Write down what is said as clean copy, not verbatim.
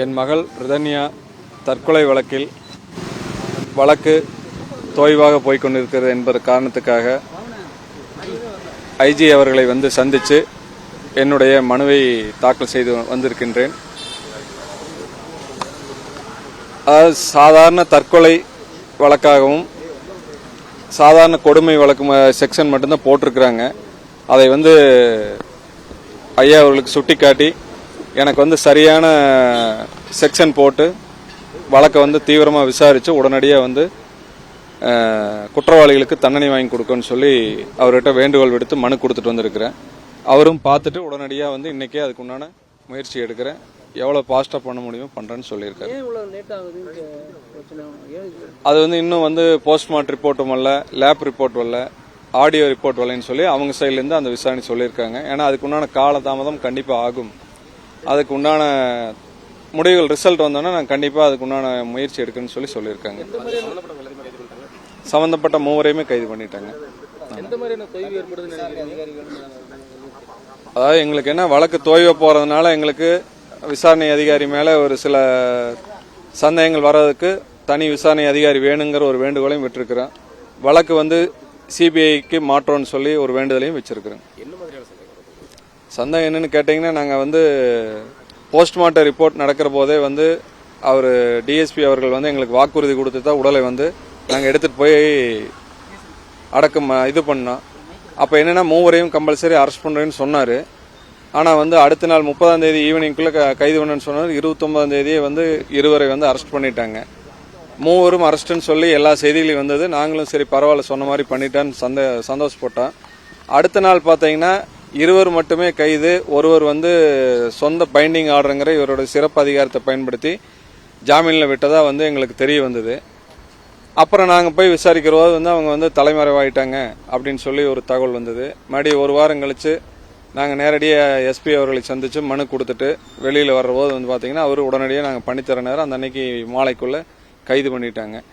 என் மகள் ரிதன்யா தற்கொலை வழக்கில் வழக்கு தோய்வாக போய்கொண்டிருக்கிறது என்பது காரணத்துக்காக ஐஜி அவர்களை சந்தித்து என்னுடைய மனுவை தாக்கல் செய்து வந்திருக்கின்றேன். அதாவது சாதாரண தற்கொலை வழக்காகவும் சாதாரண கொடுமை வழக்கு செக்ஷன் மட்டும்தான் போட்டிருக்கிறாங்க. அதை ஐயா அவர்களுக்கு சுட்டிக்காட்டி எனக்கு சரியான செக்ஷன் போட்டு வழக்கை தீவிரமாக விசாரித்து உடனடியாக குற்றவாளிகளுக்கு தண்டனை வாங்கி கொடுக்கணும்னு சொல்லி அவர்கிட்ட வேண்டுகோள் விடுத்து மனு கொடுத்துட்டு வந்திருக்கிறேன். அவரும் பார்த்துட்டு உடனடியாக இன்னைக்கே அதுக்கு உண்டான முயற்சி எடுக்கிறேன். எவ்வளோ ஃபாஸ்ட்டாக பண்ண முடியுமோ பண்ணுறேன்னு சொல்லியிருக்காரு. அது இன்னும் போஸ்ட்மார்ட்டம் ரிப்போர்ட்டும் வரல, லேப் ரிப்போர்ட் வரல, ஆடியோ ரிப்போர்ட் வரலன்னு சொல்லி அவங்க சைட்லேருந்து அந்த விசாரணை சொல்லியிருக்காங்க. ஏன்னா அதுக்கு உண்டான காலதாமதம் கண்டிப்பாக ஆகும். அதுக்கு உண்டான முடிவுகள் ரிசல்ட் வந்தோன்னா நான் கண்டிப்பாக அதுக்கு உண்டான முயற்சி எடுக்குன்னு சொல்லியிருக்காங்க. சம்பந்தப்பட்ட மூவரையுமே கைது பண்ணிட்டாங்க. அதாவது எங்களுக்கு என்ன வழக்கு தோய்வு போறதுனால எங்களுக்கு விசாரணை அதிகாரி மேல ஒரு சில சந்தேகங்கள் வர்றதுக்கு தனி விசாரணை அதிகாரி வேணுங்கிற ஒரு வேண்டுகோளையும் விட்டுருக்கிறோம். வழக்கு சிபிஐக்கு மாற்றோன்னு சொல்லி ஒரு வேண்டுதலையும் வச்சிருக்கிறோம். சந்தேகம் என்னன்னு கேட்டீங்கன்னா, நாங்கள் போஸ்ட்மார்ட்டம் ரிப்போர்ட் நடக்கிற போதே அவர் டிஎஸ்பி அவர்கள் எங்களுக்கு வாக்குறுதி கொடுத்து தான் உடலை நாங்கள் எடுத்துட்டு போய் அடக்கம் இது பண்ணோம். அப்போ என்னன்னா மூவரையும் கம்பல்சரி அரெஸ்ட் பண்ணுறேன்னு சொன்னார். ஆனால் அடுத்த நாள் 30ஆம் தேதி ஈவினிங்குள்ளே கைது பண்ணணும்னு சொன்னார். 29ஆம் தேதியே இருவரை அரெஸ்ட் பண்ணிட்டாங்க. மூவரும் அரெஸ்ட்னு சொல்லி எல்லா செய்திகளையும் வந்தது. நாங்களும் சரி பரவாயில்ல சொன்ன மாதிரி பண்ணிட்டான்னு சந்தோஷப்பட்டோம். அடுத்த நாள் பார்த்தீங்கன்னா இருவர் மட்டுமே கைது. ஒருவர் சொந்த பைண்டிங் ஆர்டருங்கிற இவரோட சிறப்பு அதிகாரத்தை பயன்படுத்தி ஜாமீனில் விட்டதா எங்களுக்கு தெரிய வந்தது. அப்புறம் நாங்கள் போய் விசாரிக்கிற போது அவங்க தலைமறைவாயிட்டாங்க அப்படின்னு சொல்லி ஒரு தகவல் வந்தது. மறுபடியும் ஒரு வாரம் கழிச்சு நாங்கள் நேரடியாக எஸ்பி அவர்களை சந்தித்து மனு கொடுத்துட்டு வெளியில் வர்ற போது பார்த்தீங்கன்னா அவர் உடனடியாக நாங்கள் பண்ணித்தர நேரம் அந்த அன்னைக்கு மாலைக்குள்ளே கைது பண்ணிட்டாங்க.